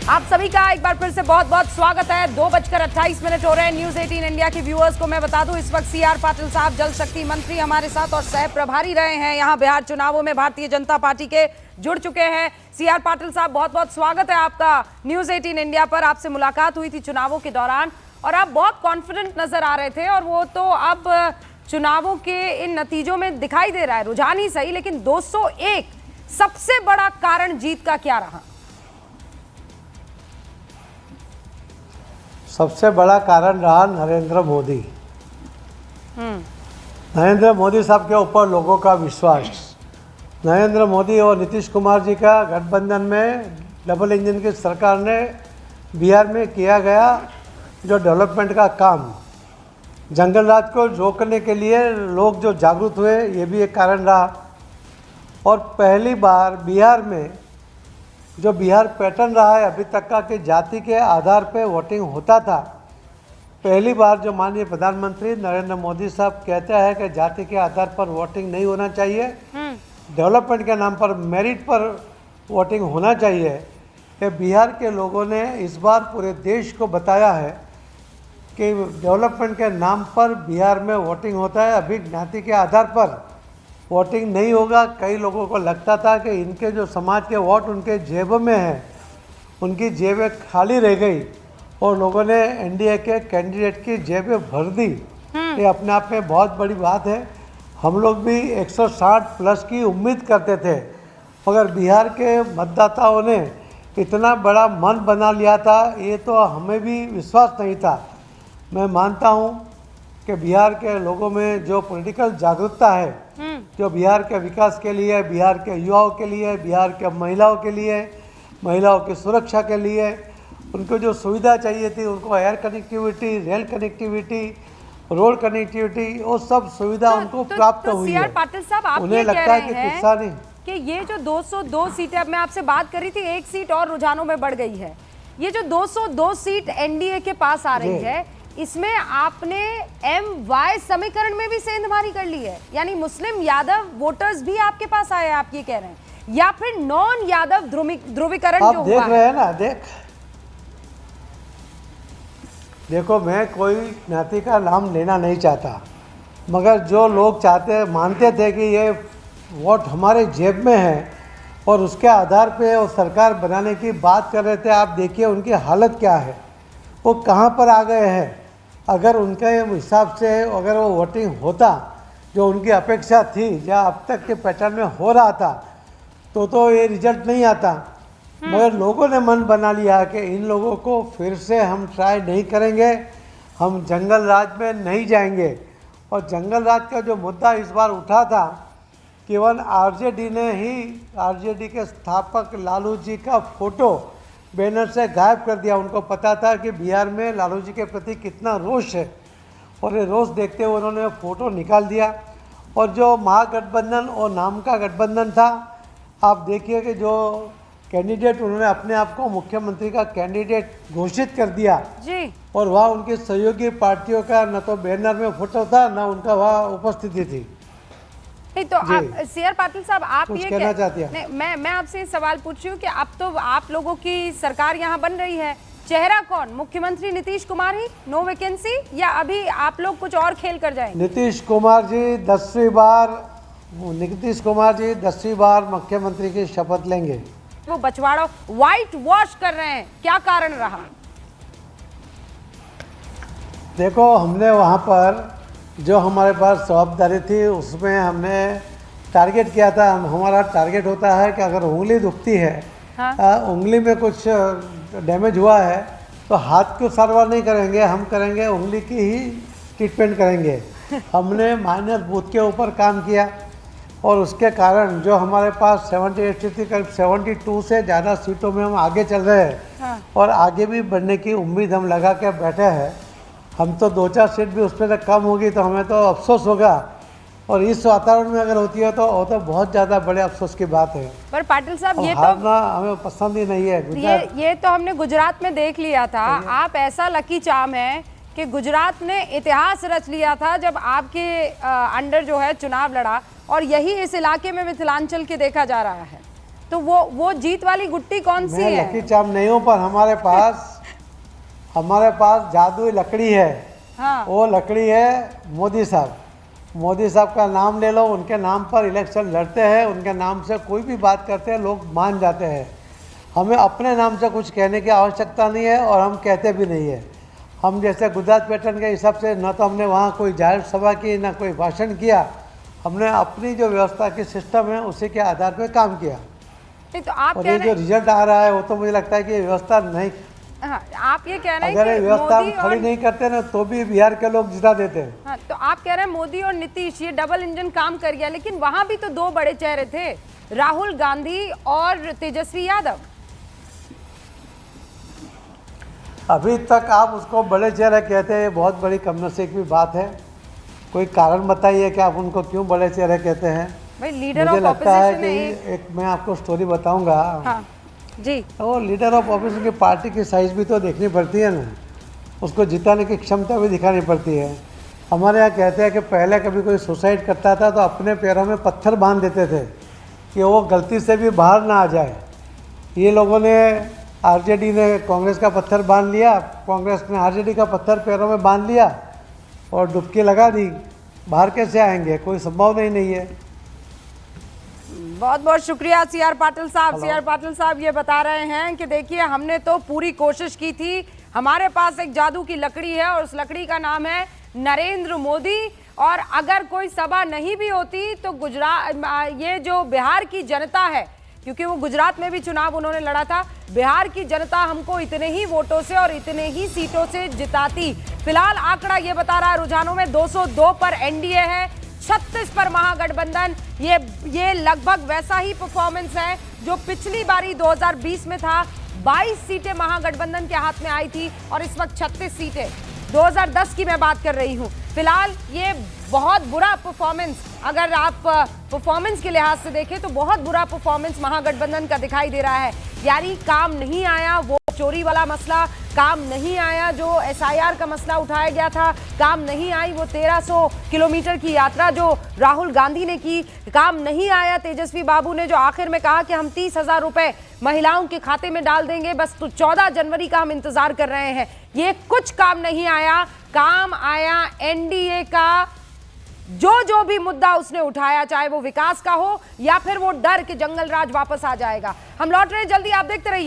आप सभी का एक बार फिर से बहुत बहुत स्वागत है। 2:28 हो रहे हैं। न्यूज 18 इंडिया के व्यूअर्स को मैं बता दूं, इस वक्त सीआर पाटिल साहब जल शक्ति मंत्री हमारे साथ और सह प्रभारी रहे हैं यहाँ बिहार चुनावों में भारतीय जनता पार्टी के, जुड़ चुके हैं। सीआर पाटिल साहब, बहुत बहुत स्वागत है आपका न्यूज 18 इंडिया पर। आपसे मुलाकात हुई थी चुनावों के दौरान और आप बहुत कॉन्फिडेंट नजर आ रहे थे और वो तो अब चुनावों के इन नतीजों में दिखाई दे रहा है। रुझान ही सही, लेकिन 201 सबसे बड़ा कारण जीत का क्या रहा? सबसे बड़ा कारण रहा नरेंद्र मोदी। नरेंद्र मोदी साहब के ऊपर लोगों का विश्वास। नरेंद्र मोदी और नीतीश कुमार जी का गठबंधन में डबल इंजन की सरकार ने बिहार में किया गया जो डेवलपमेंट का काम, जंगल राज को रोकने के लिए लोग जो जागरूक हुए, ये भी एक कारण रहा। और पहली बार बिहार में जो बिहार पैटर्न रहा है अभी तक का कि जाति के आधार पे वोटिंग होता था, पहली बार जो माननीय प्रधानमंत्री नरेंद्र मोदी साहब कहते हैं कि जाति के आधार पर वोटिंग नहीं होना चाहिए, डेवलपमेंट के नाम पर मेरिट पर वोटिंग होना चाहिए। ये बिहार के लोगों ने इस बार पूरे देश को बताया है कि डेवलपमेंट के नाम पर बिहार में वोटिंग होता है, अभी ज्ञाति के आधार पर वोटिंग नहीं होगा। कई लोगों को लगता था कि इनके जो समाज के वोट उनके जेब में हैं, उनकी जेबें खाली रह गई और लोगों ने एनडीए के कैंडिडेट की जेबें भर दी। ये अपने आप में बहुत बड़ी बात है। हम लोग भी 160 प्लस की उम्मीद करते थे, मगर बिहार के मतदाताओं ने इतना बड़ा मन बना लिया था, ये तो हमें भी विश्वास नहीं था। मैं मानता हूँ कि बिहार के लोगों में जो पॉलिटिकल जागरूकता है, जो बिहार के विकास के लिए, बिहार के युवाओं के लिए, बिहार के महिलाओं के लिए, महिलाओं की सुरक्षा के लिए, उनको जो सुविधा चाहिए थी, उनको air connectivity, rail connectivity, road connectivity, वो सब सुविधा उनको प्राप्त हुई है। पाटिल साहब, आप उन्हें ये लगता कह है रहे कि हैं किस्सा नहीं कि ये जो 202 सीटें, अब मैं आपसे बात कर रही थी, एक सीट और रुझानों में बढ़ गई है। ये जो 202 सीट एनडीए के पास आ रही है, इसमें आपने MY समीकरण में भी सेंधमारी कर ली है, यानी मुस्लिम यादव वोटर्स भी आपके पास आए हैं, आप ये कह रहे हैं, या फिर नॉन यादव ध्रुवीकरण जो हुआ देख रहे हैं ना। देखो, मैं कोई ज्ञाति का नाम लेना नहीं चाहता, मगर जो लोग मानते थे कि ये वोट हमारे जेब में है और उसके आधार पे वो सरकार बनाने की बात कर रहे थे, आप देखिए उनकी हालत क्या है, वो कहाँ पर आ गए हैं। अगर उनके हिसाब से अगर वो वोटिंग होता जो उनकी अपेक्षा थी, जो अब तक के पैटर्न में हो रहा था, तो ये रिजल्ट नहीं आता। मगर लोगों ने मन बना लिया कि इन लोगों को फिर से हम ट्राई नहीं करेंगे, हम जंगल राज में नहीं जाएंगे। और जंगल राज का जो मुद्दा इस बार उठा था, केवल आरजेडी ने ही आरजेडी के स्थापक लालू जी का फोटो बैनर से गायब कर दिया। उनको पता था कि बिहार में लालू जी के प्रति कितना रोष है और ये रोष देखते हुए उन्होंने फोटो निकाल दिया। और जो महागठबंधन और नाम का गठबंधन था, आप देखिए कि जो कैंडिडेट उन्होंने अपने आप को मुख्यमंत्री का कैंडिडेट घोषित कर दिया जी, और वहाँ उनकी सहयोगी पार्टियों का न तो बैनर में फोटो था, न उनका वहाँ उपस्थिति थी। नहीं तो आप सीआर पाटिल साहब, आप ये कहना चाहती हैं? मैं आपसे सवाल पूछ रही हूँ कि अब तो आप लोगों की सरकार यहाँ बन रही है, चेहरा कौन? मुख्यमंत्री नीतीश कुमार ही, नो वैकेंसी, या अभी आप लोग कुछ और खेल कर जाएंगे? नीतीश कुमार जी 10वीं बार मुख्यमंत्री की शपथ लेंगे। वो बछवाड़ा व्हाइट वॉश कर रहे हैं, क्या कारण रहा? देखो, हमने वहाँ पर जो हमारे पास जवाबदारी थी उसमें हमने टारगेट किया था। हमारा टारगेट होता है कि अगर उंगली दुखती है, उंगली में कुछ डैमेज हुआ है, तो हाथ को सारवार नहीं करेंगे, हम करेंगे उंगली की ही ट्रीटमेंट करेंगे। हमने माइनर बूथ के ऊपर काम किया और उसके कारण जो हमारे पास 78 सीट थी, करीब 72 से ज़्यादा सीटों में हम आगे चल रहे हैं और आगे भी बढ़ने की उम्मीद हम लगा के बैठे हैं। हम तो 2-4 सीट भी उसमें तक कम होगी तो हमें तो अफसोस होगा, और इस वातावरण में अगर होती है तो वो तो बहुत ज़्यादा बड़े अफसोस की बात है। पर पाटिल साहब, ये तो हमें पसंद ही नहीं है। ये तो हमने गुजरात में देख लिया था। आप ऐसा लकी चार्म है कि गुजरात ने इतिहास रच लिया था जब आपके अंडर जो है चुनाव लड़ा, और यही इस इलाके में मिथिलांचल के देखा जा रहा है। तो वो जीत वाली गुट्टी कौन सी मैं है? लकी चार्म नहीं हूँ, पर हमारे पास जादुई लकड़ी है। हाँ। वो लकड़ी है मोदी साहब। मोदी साहब का नाम ले लो, उनके नाम पर इलेक्शन लड़ते हैं, उनके नाम से कोई भी बात करते हैं लोग मान जाते हैं। हमें अपने नाम से कुछ कहने की आवश्यकता नहीं है और हम कहते भी नहीं है। हम जैसे गुजरात पैटर्न के हिसाब से न तो हमने वहाँ कोई जाहिर सभा की, ना कोई भाषण किया। हमने अपनी जो व्यवस्था की सिस्टम है उसी के आधार पर काम किया। नहीं तो आप और कह ये रहे जो रिजल्ट आ रहा है वो तो मुझे लगता है कि ये व्यवस्था नहीं, हाँ, आप ये कह रहे हैं अगर ये कि व्यवस्था हम मोदी खड़ी और नहीं करते ना तो भी बिहार के लोग जिता देते हैं। हाँ, तो आप कह रहे हैं मोदी और नीतीश ये डबल इंजन काम कर गया, लेकिन वहां भी तो दो बड़े चेहरे थे, राहुल गांधी और तेजस्वी यादव। अभी तक आप उसको बड़े चेहरे कहते हैं, ये बहुत बड़ी कमनसीब की बात है। कोई कारण बताइए कि आप उनको क्यों बड़े चेहरे कहते हैं। भाई लीडर मुझे ऑफ लगता है ऑपोजिशन कि है एक मैं आपको स्टोरी बताऊंगा। हाँ जी। वो लीडर ऑफ ऑपोजिशन की पार्टी की साइज भी तो देखनी पड़ती है ना, उसको जिताने की क्षमता भी दिखानी पड़ती है। हमारे यहाँ कहते हैं कि पहले कभी कोई सुसाइड करता था तो अपने पैरों में पत्थर बांध देते थे कि वो गलती से भी बाहर ना आ जाए। ये लोगों ने, आरजेडी ने कांग्रेस का पत्थर बांध लिया, कांग्रेस ने आरजेडी का पत्थर पैरों में बांध लिया और डुबकी लगा दी। बाहर कैसे आएंगे, कोई संभावना ही नहीं है। बहुत बहुत शुक्रिया सीआर पाटिल साहब। सीआर पाटिल साहब ये बता रहे हैं कि देखिए हमने तो पूरी कोशिश की थी, हमारे पास एक जादू की लकड़ी है और उस लकड़ी का नाम है नरेंद्र मोदी। और अगर कोई सभा नहीं भी होती तो गुजरात, ये जो बिहार की जनता है, क्योंकि वो गुजरात में भी चुनाव उन्होंने लड़ा था, बिहार की जनता हमको इतने ही वोटों से और इतने ही सीटों से जिताती। फिलहाल आंकड़ा ये बता रहा है रुझानों में 202 पर एनडीए है, 36 पर महागठबंधन। ये लगभग वैसा ही परफॉर्मेंस है जो पिछली बारी 2020 में था। 22 सीटें महागठबंधन के हाथ में आई थी और इस वक्त 36 सीटें 2010 की मैं बात कर रही हूं। फिलहाल ये बहुत बुरा परफॉर्मेंस, अगर आप परफॉर्मेंस के लिहाज से देखें तो बहुत बुरा परफॉर्मेंस महागठबंधन का दिखाई दे रहा है। यानी काम नहीं आया वो चोरी वाला मसला, काम नहीं आया जो एसआईआर का मसला उठाया गया था, काम नहीं आई वो 1300 किलोमीटर की यात्रा जो राहुल गांधी ने की, काम नहीं आया तेजस्वी बाबू ने जो आखिर में कहा कि हम 30,000 रुपए महिलाओं के खाते में डाल देंगे, बस तो 14 जनवरी का हम इंतजार कर रहे हैं। ये कुछ काम नहीं आया। काम आया एनडीए का जो भी मुद्दा उसने उठाया, चाहे वो विकास का हो या फिर वो डर कि जंगल राज वापस आ जाएगा। हम लौट रहे हैं जल्दी, आप देखते रहिए।